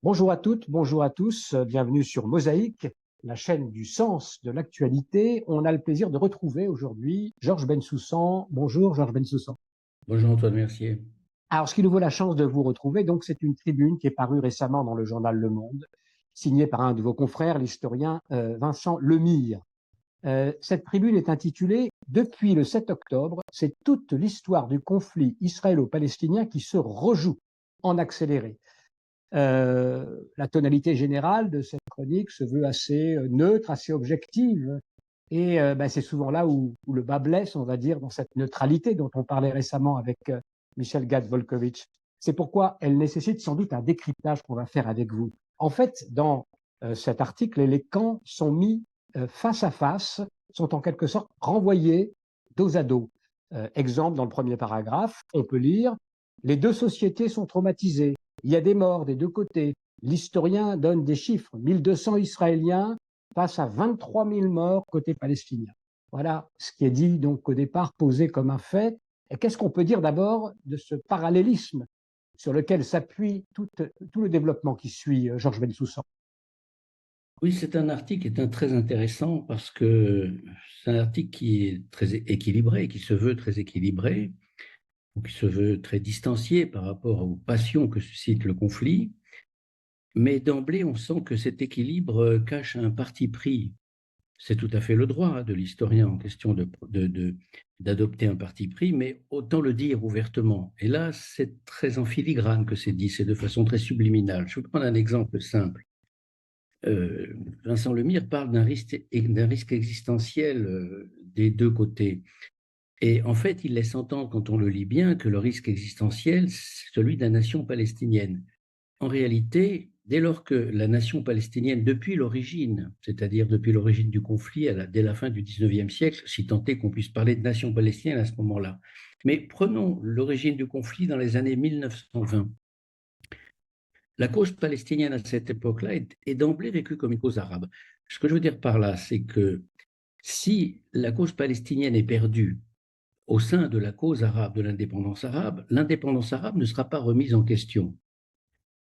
Bonjour à toutes, bonjour à tous, bienvenue sur Mosaïque, la chaîne du sens de l'actualité. On a le plaisir de retrouver aujourd'hui Georges Bensoussan. Bonjour Georges Bensoussan. Bonjour Antoine Mercier. Alors, ce qui nous vaut la chance de vous retrouver, donc c'est une tribune qui est parue récemment dans le journal Le Monde, signée par un de vos confrères, l'historien Vincent Lemire. Cette tribune est intitulée Depuis le 7 octobre, c'est toute l'histoire du conflit israélo-palestinien qui se rejoue en accéléré. La tonalité générale de cette chronique se veut assez neutre, assez objective. Et c'est souvent là où le bas blesse, on va dire, dans cette neutralité dont on parlait récemment avec Michel Gad-Volkovitch. C'est pourquoi elle nécessite sans doute un décryptage qu'on va faire avec vous. En fait, dans cet article, les camps sont mis face à face, sont en quelque sorte renvoyés dos à dos. Exemple, dans le premier paragraphe, on peut lire les deux sociétés sont traumatisées. Il y a des morts des deux côtés. L'historien donne des chiffres 1200 Israéliens face à 23 000 morts côté palestinien. Voilà ce qui est dit donc au départ, posé comme un fait. Et qu'est-ce qu'on peut dire d'abord de ce parallélisme sur lequel s'appuie tout le développement qui suit Georges Bensoussan? Oui, c'est un article qui est très intéressant parce que c'est un article qui est très équilibré, qui se veut très équilibré, ou qui se veut très distancié par rapport aux passions que suscite le conflit. Mais d'emblée, on sent que cet équilibre cache un parti pris. C'est tout à fait le droit de l'historien en question d'adopter un parti pris, mais autant le dire ouvertement. Et là, c'est très en filigrane que c'est dit, c'est de façon très subliminale. Je vais prendre un exemple simple. Vincent Lemire parle d'un risque existentiel des deux côtés. Et en fait, il laisse entendre, quand on le lit bien, que le risque existentiel, c'est celui de la nation palestinienne. En réalité, dès lors que la nation palestinienne, depuis l'origine, c'est-à-dire depuis l'origine du conflit, dès la fin du 19e siècle, si tant est qu'on puisse parler de nation palestinienne à ce moment-là, mais prenons l'origine du conflit dans les années 1920. La cause palestinienne à cette époque-là est d'emblée vécue comme une cause arabe. Ce que je veux dire par là, c'est que si la cause palestinienne est perdue au sein de la cause arabe, de l'indépendance arabe ne sera pas remise en question.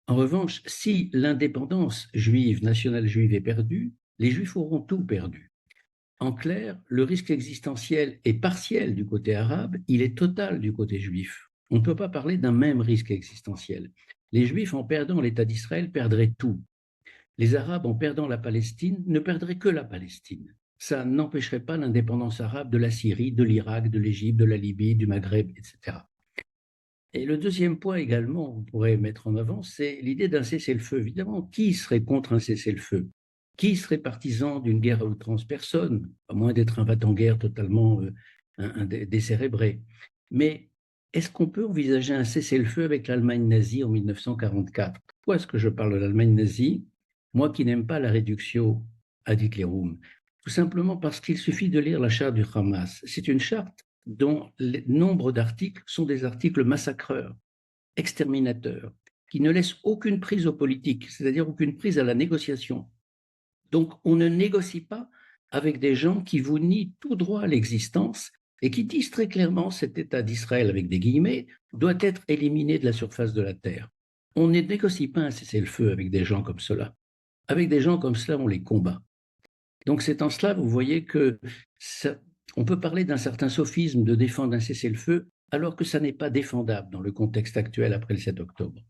En revanche, si l'indépendance juive, nationale juive est perdue, les juifs auront tout perdu. En clair, le risque existentiel est partiel du côté arabe, il est total du côté juif. On ne peut pas parler d'un même risque existentiel. Les juifs, en perdant l'État d'Israël, perdraient tout. Les Arabes, en perdant la Palestine, ne perdraient que la Palestine. Ça n'empêcherait pas l'indépendance arabe de la Syrie, de l'Irak, de l'Égypte, de la Libye, du Maghreb, etc. Et le deuxième point également, on pourrait mettre en avant, c'est l'idée d'un cessez-le-feu. Évidemment, qui serait contre un cessez-le-feu? Qui serait partisan d'une guerre à outrance? Personne, à moins d'être un va-t-en-guerre totalement décérébré. Mais est-ce qu'on peut envisager un cessez-le-feu avec l'Allemagne nazie en 1944? Pourquoi est-ce que je parle de l'Allemagne nazie? Moi qui n'aime pas la réduction ad Hitlerum. Tout simplement parce qu'il suffit de lire la charte du Hamas. C'est une charte dont le nombre d'articles sont des articles massacreurs, exterminateurs, qui ne laissent aucune prise aux politiques, c'est-à-dire aucune prise à la négociation. Donc on ne négocie pas avec des gens qui vous nient tout droit à l'existence et qui disent très clairement cet État d'Israël, avec des guillemets, doit être éliminé de la surface de la Terre. On ne négocie pas un cessez-le-feu avec des gens comme cela. Avec des gens comme cela, on les combat. Donc c'est en cela, vous voyez que on peut parler d'un certain sophisme de défendre un cessez-le-feu, alors que ça n'est pas défendable dans le contexte actuel après le 7 octobre.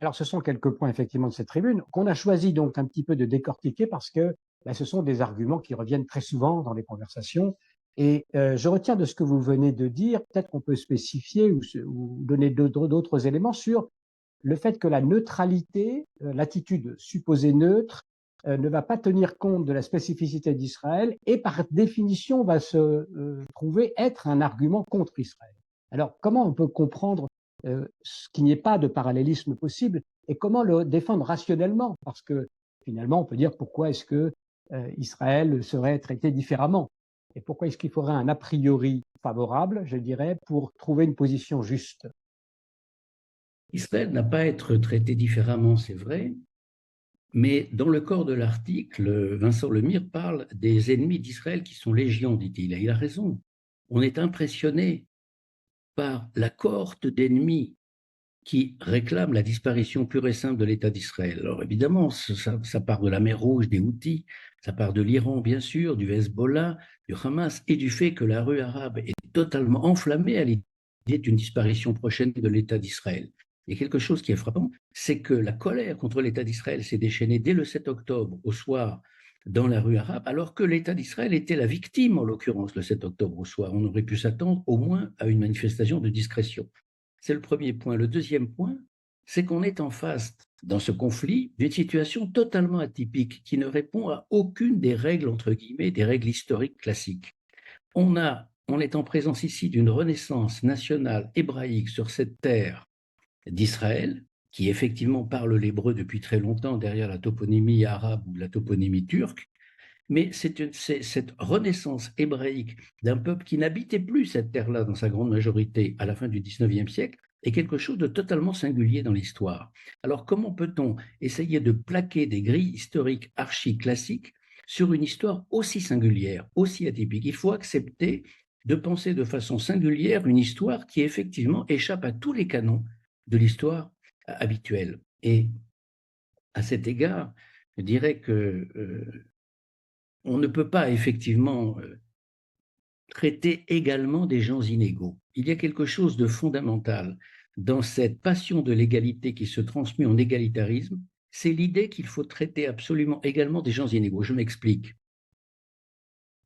Alors, ce sont quelques points effectivement de cette tribune qu'on a choisi donc un petit peu de décortiquer parce que ce sont des arguments qui reviennent très souvent dans les conversations. Et je retiens de ce que vous venez de dire, peut-être qu'on peut spécifier ou donner d'autres éléments sur le fait que la neutralité, l'attitude supposée neutre, ne va pas tenir compte de la spécificité d'Israël et par définition va se trouver être un argument contre Israël. Alors, comment on peut comprendre qu'il n'y ait pas de parallélisme possible et comment le défendre rationnellement? Parce que finalement, on peut dire pourquoi est-ce que Israël serait traité différemment et pourquoi est-ce qu'il faudrait un a priori favorable, je dirais, pour trouver une position juste? Israël n'a pas à être traité différemment, c'est vrai, mais dans le corps de l'article, Vincent Lemire parle des ennemis d'Israël qui sont légions, dit-il. Et il a raison. On est impressionné par la cohorte d'ennemis qui réclament la disparition pure et simple de l'État d'Israël. Alors évidemment, ça part de la mer Rouge, des Houthis, ça part de l'Iran, bien sûr, du Hezbollah, du Hamas, et du fait que la rue arabe est totalement enflammée à l'idée d'une disparition prochaine de l'État d'Israël. Et quelque chose qui est frappant, c'est que la colère contre l'État d'Israël s'est déchaînée dès le 7 octobre au soir dans la rue arabe, alors que l'État d'Israël était la victime, en l'occurrence, le 7 octobre au soir. On aurait pu s'attendre au moins à une manifestation de discrétion. C'est le premier point. Le deuxième point, c'est qu'on est en face, dans ce conflit, d'une situation totalement atypique qui ne répond à aucune des règles, entre guillemets, des règles historiques classiques. On est en présence ici d'une renaissance nationale hébraïque sur cette terre d'Israël, qui effectivement parle l'hébreu depuis très longtemps derrière la toponymie arabe ou la toponymie turque, mais c'est cette renaissance hébraïque d'un peuple qui n'habitait plus cette terre-là dans sa grande majorité à la fin du XIXe siècle est quelque chose de totalement singulier dans l'histoire. Alors comment peut-on essayer de plaquer des grilles historiques archi-classiques sur une histoire aussi singulière, aussi atypique? Il faut accepter de penser de façon singulière une histoire qui effectivement échappe à tous les canons de l'histoire habituelle. Et à cet égard, je dirais que on ne peut pas effectivement traiter également des gens inégaux. Il y a quelque chose de fondamental dans cette passion de l'égalité qui se transmet en égalitarisme, c'est l'idée qu'il faut traiter absolument également des gens inégaux. Je m'explique.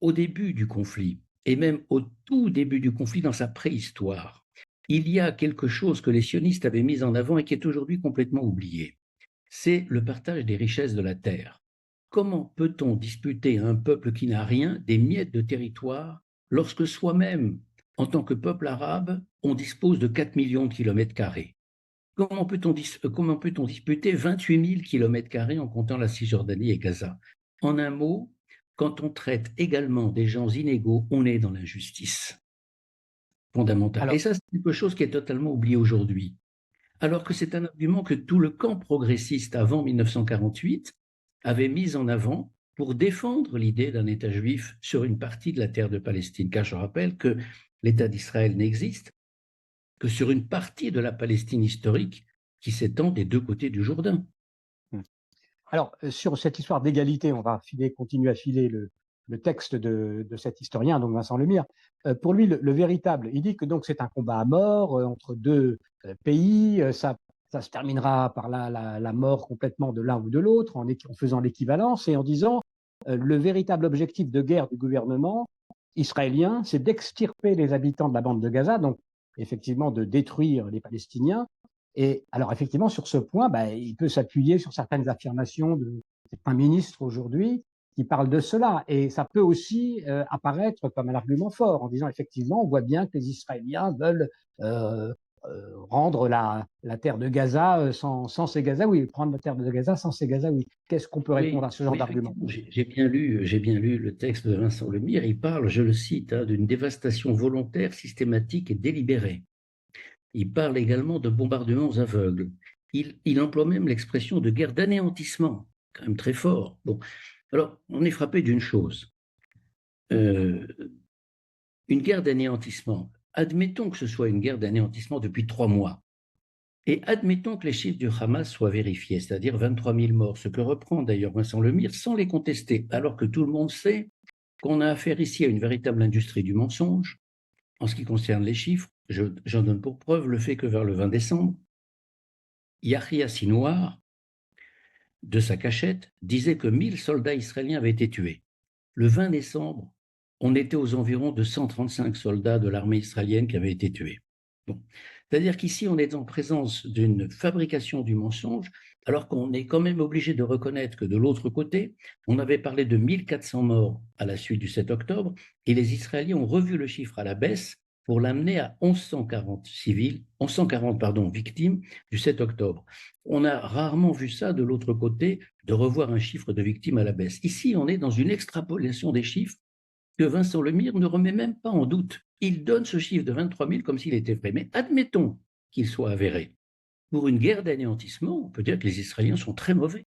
Au début du conflit, et même au tout début du conflit dans sa préhistoire, il y a quelque chose que les sionistes avaient mis en avant et qui est aujourd'hui complètement oublié. C'est le partage des richesses de la terre. Comment peut-on disputer à un peuple qui n'a rien des miettes de territoire lorsque soi-même, en tant que peuple arabe, on dispose de 4 millions de kilomètres carrés? Comment peut-on disputer 28 000 kilomètres carrés en comptant la Cisjordanie et Gaza? En un mot, quand on traite également des gens inégaux, on est dans l'injustice fondamentale. Et Alors, ça, c'est quelque chose qui est totalement oublié aujourd'hui. Alors que c'est un argument que tout le camp progressiste avant 1948 avait mis en avant pour défendre l'idée d'un État juif sur une partie de la terre de Palestine. Car je rappelle que l'État d'Israël n'existe que sur une partie de la Palestine historique qui s'étend des deux côtés du Jourdain. Alors, sur cette histoire d'égalité, on va continuer à filer le texte de cet historien, donc Vincent Lemire. Pour lui, le véritable, il dit que donc c'est un combat à mort entre deux pays. Ça se terminera par la mort complètement de l'un ou de l'autre en faisant l'équivalence et en disant le véritable objectif de guerre du gouvernement israélien, c'est d'extirper les habitants de la bande de Gaza, donc effectivement de détruire les Palestiniens. Et alors, effectivement, sur ce point, il peut s'appuyer sur certaines affirmations de certains ministres aujourd'hui qui parlent de cela. Et ça peut aussi apparaître comme un argument fort en disant, effectivement, on voit bien que les Israéliens veulent rendre la terre de Gaza sans ces Gazaouis, prendre la terre de Gaza sans ces Gazaouis. Qu'est-ce qu'on peut répondre Oui, à ce genre oui, d'argument? effectivement, j'ai bien lu le texte de Vincent Lemire. Il parle, je le cite, d'une dévastation volontaire, systématique et délibérée. Il parle également de bombardements aveugles. Il emploie même l'expression de guerre d'anéantissement, quand même très fort. Bon, alors, on est frappé d'une chose. Une guerre d'anéantissement. Admettons que ce soit une guerre d'anéantissement depuis 3 mois. Et admettons que les chiffres du Hamas soient vérifiés, c'est-à-dire 23 000 morts, ce que reprend d'ailleurs Vincent Lemire sans les contester, alors que tout le monde sait qu'on a affaire ici à une véritable industrie du mensonge. En ce qui concerne les chiffres, j'en donne pour preuve le fait que vers le 20 décembre, Yahya Sinwar, de sa cachette, disait que 1000 soldats israéliens avaient été tués. Le 20 décembre, on était aux environs de 135 soldats de l'armée israélienne qui avaient été tués. Bon. C'est-à-dire qu'ici, on est en présence d'une fabrication du mensonge, alors qu'on est quand même obligé de reconnaître que de l'autre côté, on avait parlé de 1400 morts à la suite du 7 octobre, et les Israéliens ont revu le chiffre à la baisse pour l'amener à 1140 victimes du 7 octobre. On a rarement vu ça de l'autre côté, de revoir un chiffre de victimes à la baisse. Ici, on est dans une extrapolation des chiffres que Vincent Lemire ne remet même pas en doute. Il donne ce chiffre de 23 000 comme s'il était vrai. Mais admettons qu'il soit avéré. Pour une guerre d'anéantissement, on peut dire que les Israéliens sont très mauvais.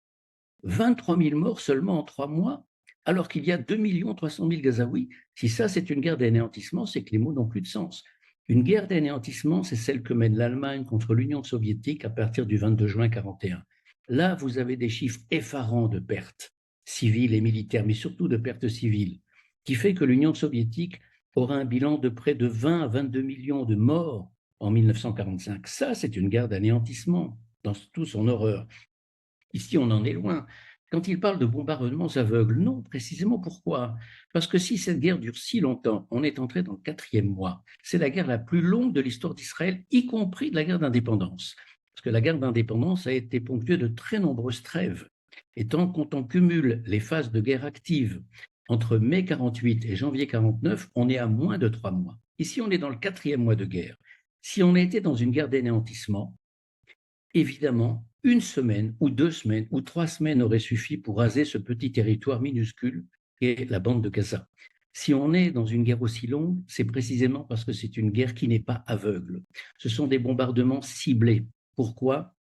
23 000 morts seulement en 3 mois, alors qu'il y a 2 300 000 Gazaouis. Si ça, c'est une guerre d'anéantissement, c'est que les mots n'ont plus de sens. Une guerre d'anéantissement, c'est celle que mène l'Allemagne contre l'Union soviétique à partir du 22 juin 1941. Là, vous avez des chiffres effarants de pertes civiles et militaires, mais surtout de pertes civiles, qui fait que l'Union soviétique aura un bilan de près de 20 à 22 millions de morts en 1945. Ça, c'est une guerre d'anéantissement dans toute son horreur. Ici, on en est loin. Quand il parle de bombardements aveugles, non, précisément pourquoi? Parce que si cette guerre dure si longtemps, on est entré dans le 4e mois. C'est la guerre la plus longue de l'histoire d'Israël, y compris de la guerre d'indépendance. Parce que la guerre d'indépendance a été ponctuée de très nombreuses trêves. Et tant quand on cumule les phases de guerre active entre mai 48 et janvier 49, on est à moins de 3 mois. Ici, on est dans le 4e mois de guerre. Si on était dans une guerre d'anéantissement, évidemment, une semaine ou 2 semaines ou 3 semaines auraient suffi pour raser ce petit territoire minuscule qu'est la bande de Gaza. Si on est dans une guerre aussi longue, c'est précisément parce que c'est une guerre qui n'est pas aveugle. Ce sont des bombardements ciblés. Pourquoi?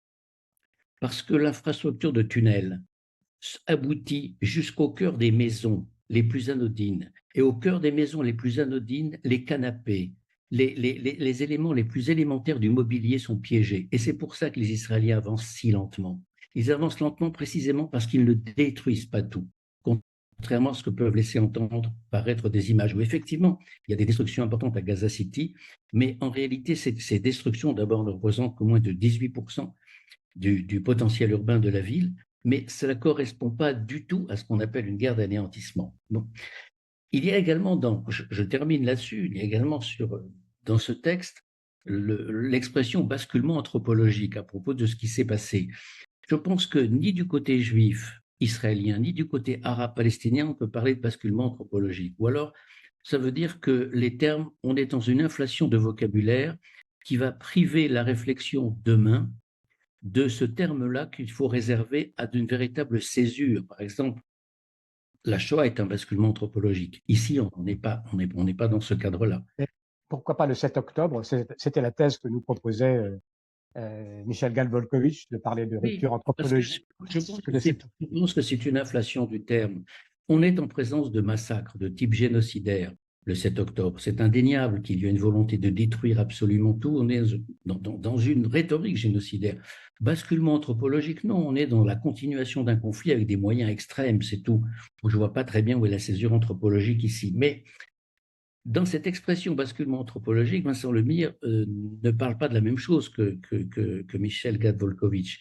Parce que l'infrastructure de tunnels aboutit jusqu'au cœur des maisons les plus anodines. Et au cœur des maisons les plus anodines, les canapés, les éléments les plus élémentaires du mobilier sont piégés. Et c'est pour ça que les Israéliens avancent si lentement. Ils avancent lentement précisément parce qu'ils ne détruisent pas tout, contrairement à ce que peuvent laisser entendre paraître des images où effectivement, il y a des destructions importantes à Gaza City, mais en réalité, ces destructions d'abord ne représentent que moins de 18% du potentiel urbain de la ville, mais cela ne correspond pas du tout à ce qu'on appelle une guerre d'anéantissement. Bon. Il y a également, je termine là-dessus, il y a également dans ce texte l'expression basculement anthropologique à propos de ce qui s'est passé. Je pense que ni du côté juif israélien, ni du côté arabe palestinien, on peut parler de basculement anthropologique. Ou alors, ça veut dire que les termes, on est dans une inflation de vocabulaire qui va priver la réflexion demain de ce terme-là qu'il faut réserver à d'une véritable césure. Par exemple, la Shoah est un basculement anthropologique. Ici, on n'est pas dans ce cadre-là. Et pourquoi pas le 7 octobre? C'était la thèse que nous proposait Michel Gall-Volkovitch, de parler de Oui, rupture parce que anthropologique. je pense que c'est une inflation du terme. On est en présence de massacres de type génocidaire le 7 octobre. C'est indéniable qu'il y a une volonté de détruire absolument tout. On est dans une rhétorique génocidaire. Basculement anthropologique, non, on est dans la continuation d'un conflit avec des moyens extrêmes, c'est tout. Je ne vois pas très bien où est la césure anthropologique ici. Mais dans cette expression basculement anthropologique, Vincent Lemire ne parle pas de la même chose que Michel Gad-Volkovitch.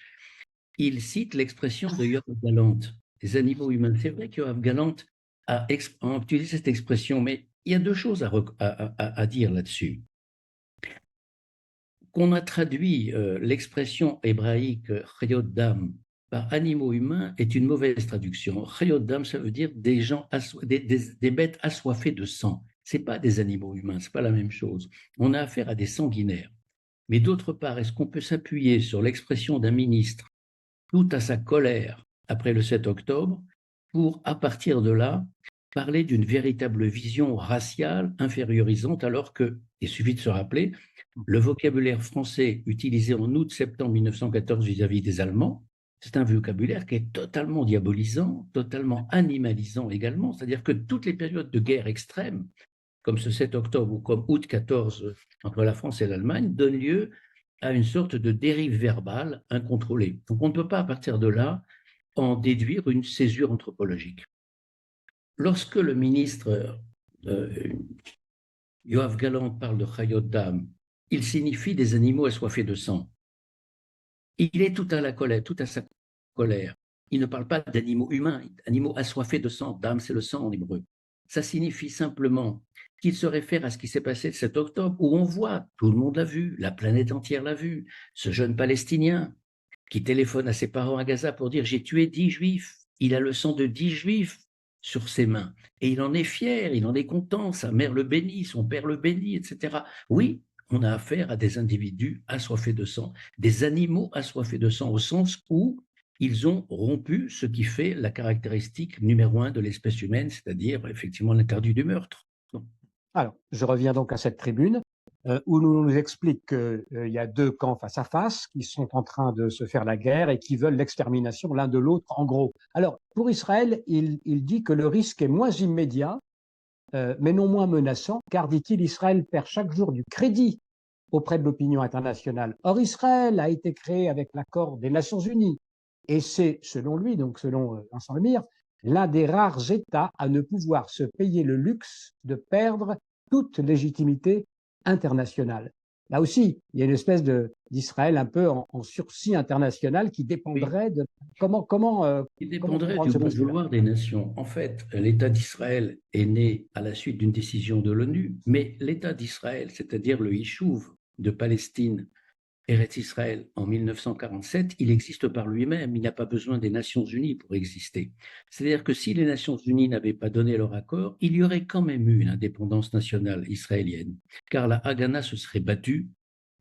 Il cite l'expression de Yoav Galant, des animaux humains. C'est vrai que Yoav Galant a utilisé cette expression, mais il y a deux choses à dire là-dessus. Qu'on a traduit l'expression hébraïque Chayot Dam par animaux humains est une mauvaise traduction. Chayot Dam, ça veut dire des bêtes assoiffées de sang. Ce n'est pas des animaux humains, ce n'est pas la même chose. On a affaire à des sanguinaires. Mais d'autre part, est-ce qu'on peut s'appuyer sur l'expression d'un ministre tout à sa colère après le 7 octobre pour, à partir de là, parler d'une véritable vision raciale infériorisante, alors que, il suffit de se rappeler, le vocabulaire français utilisé en août-septembre 1914 vis-à-vis des Allemands, c'est un vocabulaire qui est totalement diabolisant, totalement animalisant également, c'est-à-dire que toutes les périodes de guerre extrême, comme ce 7 octobre ou comme août 14 entre la France et l'Allemagne, donnent lieu à une sorte de dérive verbale incontrôlée. Donc on ne peut pas, à partir de là, en déduire une césure anthropologique. Lorsque le ministre Yoav Galant parle de Chayot Dam, il signifie des animaux assoiffés de sang. Il est tout à sa colère. Il ne parle pas d'animaux humains, animaux assoiffés de sang. Dam, c'est le sang en hébreu. Ça signifie simplement qu'il se réfère à ce qui s'est passé le 7 octobre, où on voit, tout le monde l'a vu, la planète entière l'a vu, ce jeune Palestinien qui téléphone à ses parents à Gaza pour dire « j'ai tué 10 juifs ». Il a le sang de 10 juifs sur ses mains. Et il en est fier, il en est content, sa mère le bénit, son père le bénit, etc. Oui, on a affaire à des individus assoiffés de sang, des animaux assoiffés de sang, au sens où ils ont rompu ce qui fait la caractéristique numéro 1 de l'espèce humaine, c'est-à-dire effectivement l'interdit du meurtre. Alors, je reviens donc à cette tribune où nous explique qu'il y a deux camps face à face qui sont en train de se faire la guerre et qui veulent l'extermination l'un de l'autre, en gros. Alors, pour Israël, il dit que le risque est moins immédiat mais non moins menaçant, car, dit-il, Israël perd chaque jour du crédit auprès de l'opinion internationale. Or, Israël a été créé avec l'accord des Nations Unies, et c'est, selon lui, donc selon Vincent Lemire, l'un des rares États à ne pouvoir se payer le luxe de perdre toute légitimité internationale. Là aussi, il y a une espèce d'Israël un peu en sursis international qui Oui. dépendrait de Il comment dépendrait comprendre du ce bon postulat. vouloir des nations. En fait, l'État d'Israël est né à la suite d'une décision de l'ONU, mais l'État d'Israël, c'est-à-dire le Yishuv de Palestine, Eretz Israël, en 1947, il existe par lui-même. Il n'a pas besoin des Nations Unies pour exister. C'est-à-dire que si les Nations Unies n'avaient pas donné leur accord, il y aurait quand même eu une indépendance nationale israélienne, car la Haganah se serait battue,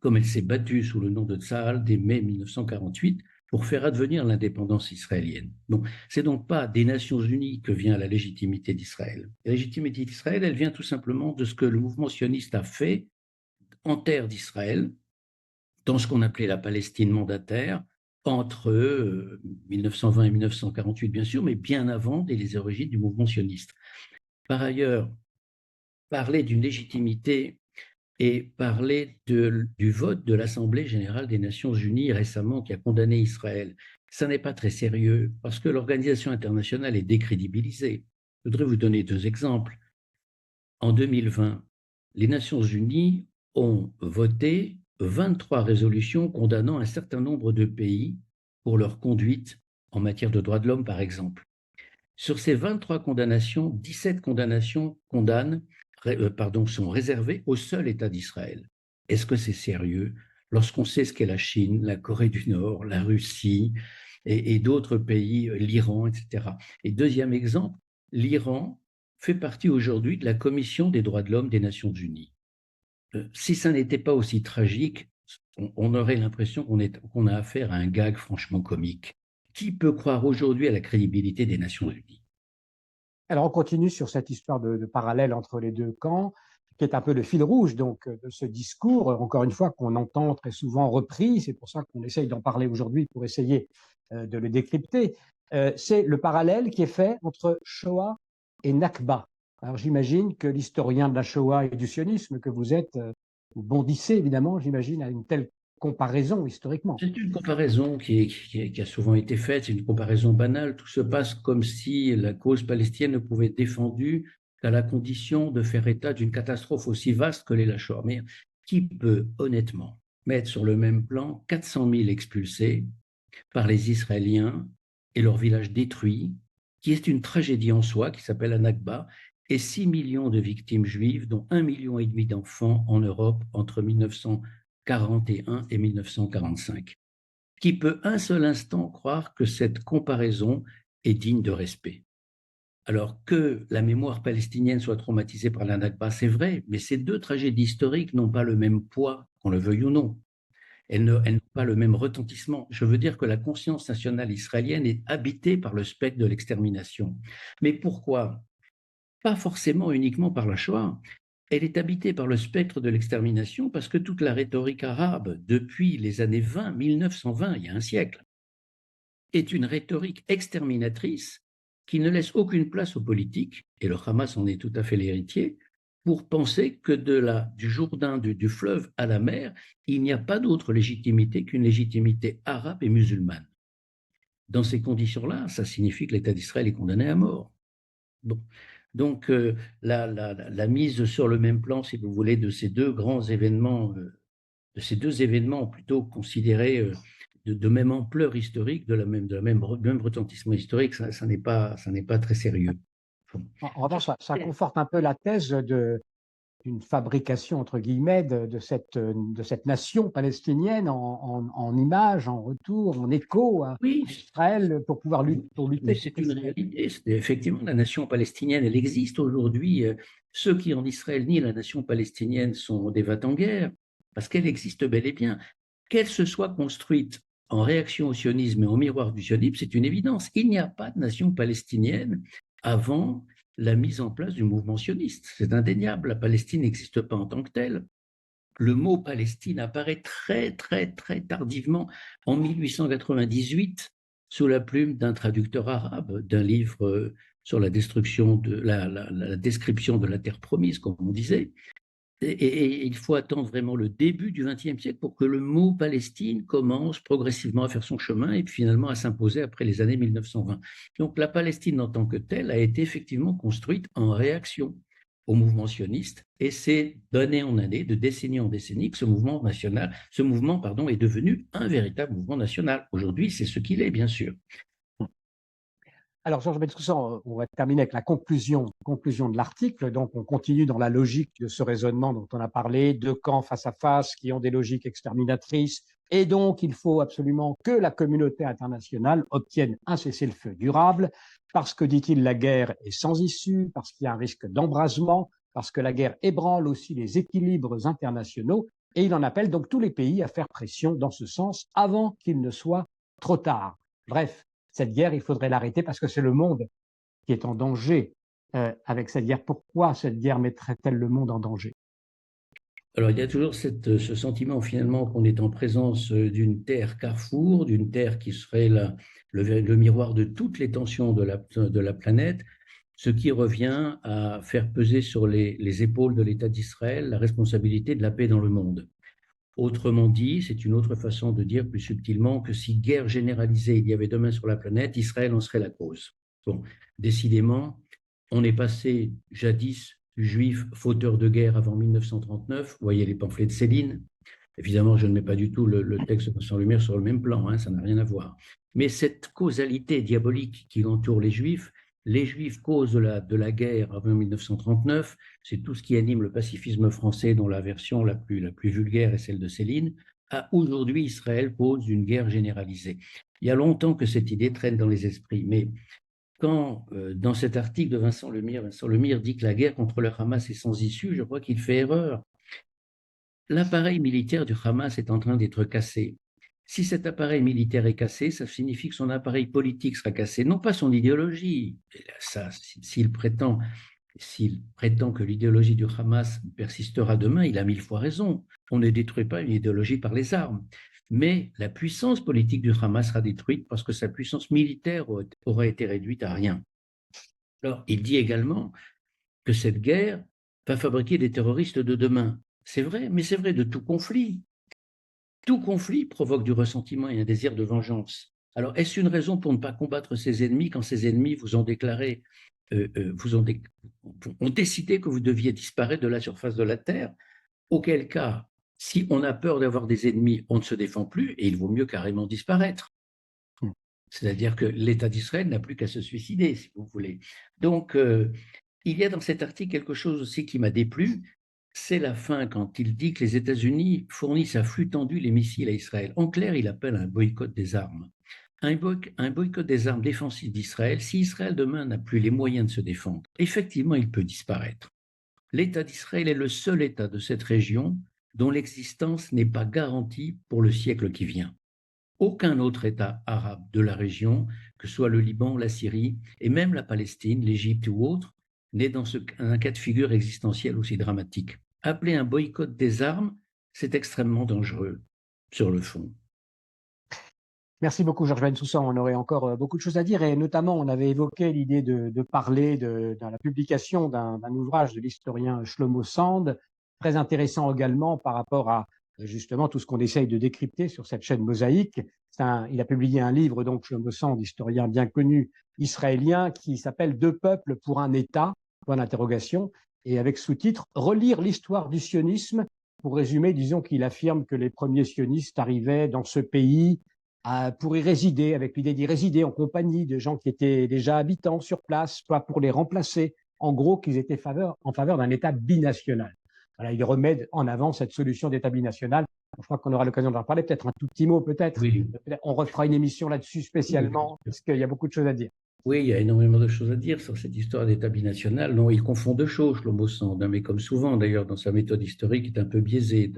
comme elle s'est battue sous le nom de Tsahal dès mai 1948, pour faire advenir l'indépendance israélienne. Donc, c'est donc pas des Nations Unies que vient la légitimité d'Israël. La légitimité d'Israël, elle vient tout simplement de ce que le mouvement sioniste a fait en terre d'Israël, dans ce qu'on appelait la Palestine mandataire, entre 1920 et 1948, bien sûr, mais bien avant, dès les origines du mouvement sioniste. Par ailleurs, parler d'une légitimité et parler du vote de l'Assemblée générale des Nations unies récemment qui a condamné Israël, ça n'est pas très sérieux parce que l'organisation internationale est décrédibilisée. Je voudrais vous donner deux exemples. En 2020, les Nations unies ont voté 23 résolutions condamnant un certain nombre de pays pour leur conduite en matière de droits de l'homme, par exemple. Sur ces 23 condamnations, 17 condamnations sont réservées au seul État d'Israël. Est-ce que c'est sérieux lorsqu'on sait ce qu'est la Chine, la Corée du Nord, la Russie et d'autres pays, l'Iran, etc. Et deuxième exemple, l'Iran fait partie aujourd'hui de la Commission des droits de l'homme des Nations Unies. Si ça n'était pas aussi tragique, on aurait l'impression qu'on a affaire à un gag franchement comique. Qui peut croire aujourd'hui à la crédibilité des Nations Unies? Alors, on continue sur cette histoire de parallèle entre les deux camps, qui est un peu le fil rouge donc de ce discours, encore une fois, qu'on entend très souvent repris. C'est pour ça qu'on essaye d'en parler aujourd'hui pour essayer de le décrypter. C'est le parallèle qui est fait entre Shoah et Nakba. Alors, j'imagine que l'historien de la Shoah et du sionisme que vous êtes, vous bondissez évidemment, j'imagine, à une telle comparaison historiquement. C'est une comparaison qui a souvent été faite, c'est une comparaison banale. Tout se passe comme si la cause palestinienne ne pouvait être défendue qu'à la condition de faire état d'une catastrophe aussi vaste que les la Shoah. Mais qui peut honnêtement mettre sur le même plan 400 000 expulsés par les Israéliens et leurs villages détruits, qui est une tragédie en soi, qui s'appelle la Nakba, et 6 millions de victimes juives, dont 1,5 million d'enfants en Europe entre 1941 et 1945. Qui peut un seul instant croire que cette comparaison est digne de respect? Alors que la mémoire palestinienne soit traumatisée par la Nakba, c'est vrai, mais ces deux tragédies historiques n'ont pas le même poids, qu'on le veuille ou non. Elles n'ont pas le même retentissement. Je veux dire que la conscience nationale israélienne est habitée par le spectre de l'extermination. Mais pourquoi? Pas forcément uniquement par la Shoah. Elle est habitée par le spectre de l'extermination parce que toute la rhétorique arabe, depuis les années 20, 1920, il y a un siècle, est une rhétorique exterminatrice qui ne laisse aucune place aux politiques, et le Hamas en est tout à fait l'héritier, pour penser que du Jourdain, du fleuve à la mer, il n'y a pas d'autre légitimité qu'une légitimité arabe et musulmane. Dans ces conditions-là, ça signifie que l'État d'Israël est condamné à mort. Bon. Donc, la mise sur le même plan, si vous voulez, de ces deux grands événements, de ces deux événements plutôt considérés de même ampleur historique, même retentissement historique, ça n'est pas très sérieux. En revanche, ça conforte un peu la thèse d'une fabrication, entre guillemets, de cette nation palestinienne en images, en retour, en écho à Oui, Israël pour mais lutter c'est contre une Israël. réalité. Effectivement, la nation palestinienne, elle existe aujourd'hui. Ceux qui en Israël nient la nation palestinienne sont des va-t-en-guerre, parce qu'elle existe bel et bien. Qu'elle se soit construite en réaction au sionisme et en miroir du sionisme, c'est une évidence. Il n'y a pas de nation palestinienne avant la mise en place du mouvement sioniste. C'est indéniable. La Palestine n'existe pas en tant que telle. Le mot Palestine apparaît très, très, très tardivement en 1898 sous la plume d'un traducteur arabe, d'un livre sur la destruction la description de la terre promise, comme on disait. Et il faut attendre vraiment le début du XXe siècle pour que le mot Palestine commence progressivement à faire son chemin et puis finalement à s'imposer après les années 1920. Donc la Palestine en tant que telle a été effectivement construite en réaction au mouvement sioniste, et c'est d'année en année, de décennie en décennie, que ce mouvement est devenu un véritable mouvement national. Aujourd'hui, c'est ce qu'il est, bien sûr. Alors, Georges Bensoussan, on va terminer avec la conclusion de l'article. Donc, on continue dans la logique de ce raisonnement dont on a parlé, deux camps face à face qui ont des logiques exterminatrices. Et donc, il faut absolument que la communauté internationale obtienne un cessez-le-feu durable, parce que, dit-il, la guerre est sans issue, parce qu'il y a un risque d'embrasement, parce que la guerre ébranle aussi les équilibres internationaux. Et il en appelle donc tous les pays à faire pression dans ce sens avant qu'il ne soit trop tard. Bref, cette guerre, il faudrait l'arrêter parce que c'est le monde qui est en danger avec cette guerre. Pourquoi cette guerre mettrait-elle le monde en danger? Alors, il y a toujours ce sentiment finalement qu'on est en présence d'une terre carrefour, d'une terre qui serait le miroir de toutes les tensions de la planète, ce qui revient à faire peser sur les épaules de l'État d'Israël la responsabilité de la paix dans le monde. Autrement dit, c'est une autre façon de dire plus subtilement que si guerre généralisée il y avait demain sur la planète, Israël en serait la cause. Bon, décidément, on est passé jadis du juif fauteur de guerre avant 1939, vous voyez les pamphlets de Céline. Évidemment, je ne mets pas du tout le texte de Vincent Lumière sur le même plan, hein, ça n'a rien à voir. Mais cette causalité diabolique qui entoure les Juifs cause de la guerre avant 1939, c'est tout ce qui anime le pacifisme français, dont la version la plus vulgaire est celle de Céline. À aujourd'hui, Israël cause une guerre généralisée. Il y a longtemps que cette idée traîne dans les esprits, mais quand, dans cet article de Vincent Lemire dit que la guerre contre le Hamas est sans issue, je crois qu'il fait erreur. L'appareil militaire du Hamas est en train d'être cassé. Si cet appareil militaire est cassé, ça signifie que son appareil politique sera cassé, non pas son idéologie. Ça, s'il prétend que l'idéologie du Hamas persistera demain, il a 1000 fois raison. On ne détruit pas une idéologie par les armes. Mais la puissance politique du Hamas sera détruite parce que sa puissance militaire aura été réduite à rien. Alors, il dit également que cette guerre va fabriquer des terroristes de demain. C'est vrai, mais c'est vrai de tout conflit. Tout conflit provoque du ressentiment et un désir de vengeance. Alors, est-ce une raison pour ne pas combattre ses ennemis quand ses ennemis vous ont déclaré, ont décidé que vous deviez disparaître de la surface de la Terre? Auquel cas, si on a peur d'avoir des ennemis, on ne se défend plus et il vaut mieux carrément disparaître. C'est-à-dire que l'État d'Israël n'a plus qu'à se suicider, si vous voulez. Donc, il y a dans cet article quelque chose aussi qui m'a déplu, c'est la fin quand il dit que les États-Unis fournissent à flux tendu les missiles à Israël. En clair, il appelle un boycott des armes. Un boycott des armes défensives d'Israël, si Israël demain n'a plus les moyens de se défendre, effectivement, il peut disparaître. L'État d'Israël est le seul État de cette région dont l'existence n'est pas garantie pour le siècle qui vient. Aucun autre État arabe de la région, que ce soit le Liban, la Syrie et même la Palestine, l'Égypte ou autre, n'est dans un cas de figure existentiel aussi dramatique. Appeler un boycott des armes, c'est extrêmement dangereux sur le fond. Merci beaucoup, Georges Bensoussan. On aurait encore beaucoup de choses à dire et notamment, on avait évoqué l'idée de parler de la publication d'un ouvrage de l'historien Shlomo Sand, très intéressant également par rapport à justement tout ce qu'on essaye de décrypter sur cette chaîne Mosaïque. Il a publié un livre, donc Shlomo Sand, historien bien connu israélien, qui s'appelle Deux peuples pour un État, point d'interrogation, et avec sous-titre Relire l'histoire du sionisme. Pour résumer, disons qu'il affirme que les premiers sionistes arrivaient dans ce pays pour y résider, avec l'idée d'y résider en compagnie de gens qui étaient déjà habitants sur place, pas pour les remplacer. En gros, qu'ils étaient en faveur d'un État binational. Voilà, il remet en avant cette solution d'État binational. Je crois qu'on aura l'occasion d'en parler. Peut-être un tout petit mot, peut-être. Oui. On refera une émission là-dessus spécialement, parce qu'il y a beaucoup de choses à dire. Oui, il y a énormément de choses à dire sur cette histoire d'État binational. Non, il confond deux choses, Shlomo Sand, mais comme souvent d'ailleurs dans sa méthode historique, est un peu biaisée.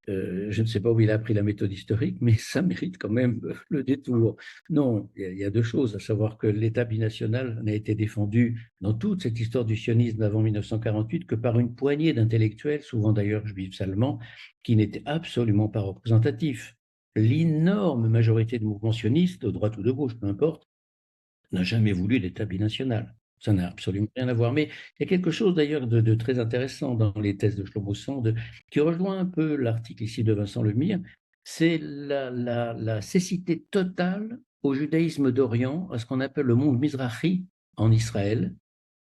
Je ne sais pas où il a appris la méthode historique, mais ça mérite quand même le détour. Non, il y a deux choses, à savoir que l'État binational n'a été défendu dans toute cette histoire du sionisme avant 1948 que par une poignée d'intellectuels, souvent d'ailleurs juifs allemands, qui n'étaient absolument pas représentatifs. l'énorme majorité de mouvements sionistes, de droite ou de gauche, peu importe, n'a jamais voulu d'État binational. Ça n'a absolument rien à voir. Mais il y a quelque chose d'ailleurs de très intéressant dans les thèses de Shlomo Sand, qui rejoint un peu l'article ici de Vincent Lemire, c'est la cécité totale au judaïsme d'Orient, à ce qu'on appelle le monde mizrahi en Israël.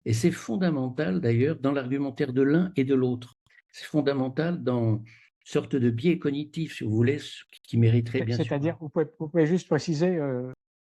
Et c'est fondamental d'ailleurs dans l'argumentaire de l'un et de l'autre. C'est fondamental dans une sorte de biais cognitif, si vous voulez, qui mériterait bien sûr. C'est-à-dire, vous pouvez juste préciser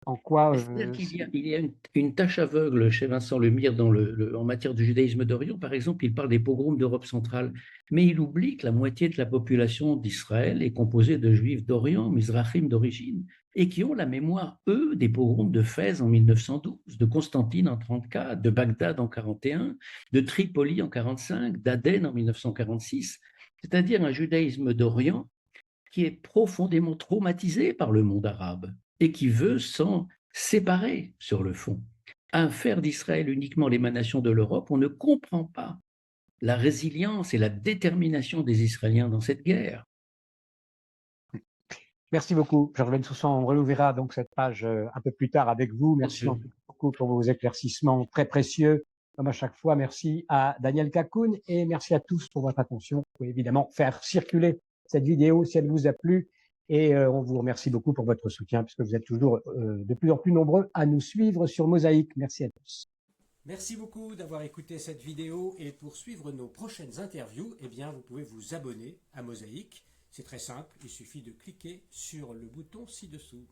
en quoi... C'est-à-dire qu'il y a une tâche aveugle chez Vincent Lemire en matière du judaïsme d'Orient. Par exemple, il parle des pogroms d'Europe centrale, mais il oublie que la moitié de la population d'Israël est composée de juifs d'Orient, Mizrahim d'origine, et qui ont la mémoire, eux, des pogroms de Fès en 1912, de Constantine en 1934, de Bagdad en 1941, de Tripoli en 1945, d'Aden en 1946, c'est-à-dire un judaïsme d'Orient qui est profondément traumatisé par le monde arabe et qui veut s'en séparer sur le fond. À faire d'Israël uniquement l'émanation de l'Europe, on ne comprend pas la résilience et la détermination des Israéliens dans cette guerre. Merci beaucoup, Georges Bensoussan. On relouvrira donc cette page un peu plus tard avec vous. Merci en tout cas beaucoup pour vos éclaircissements très précieux. Comme à chaque fois, merci à Daniel Kakoun et merci à tous pour votre attention. Vous pouvez évidemment faire circuler cette vidéo si elle vous a plu et on vous remercie beaucoup pour votre soutien puisque vous êtes toujours de plus en plus nombreux à nous suivre sur Mosaïque. Merci à tous. Merci beaucoup d'avoir écouté cette vidéo et pour suivre nos prochaines interviews, eh bien, vous pouvez vous abonner à Mosaïque. C'est très simple, il suffit de cliquer sur le bouton ci-dessous.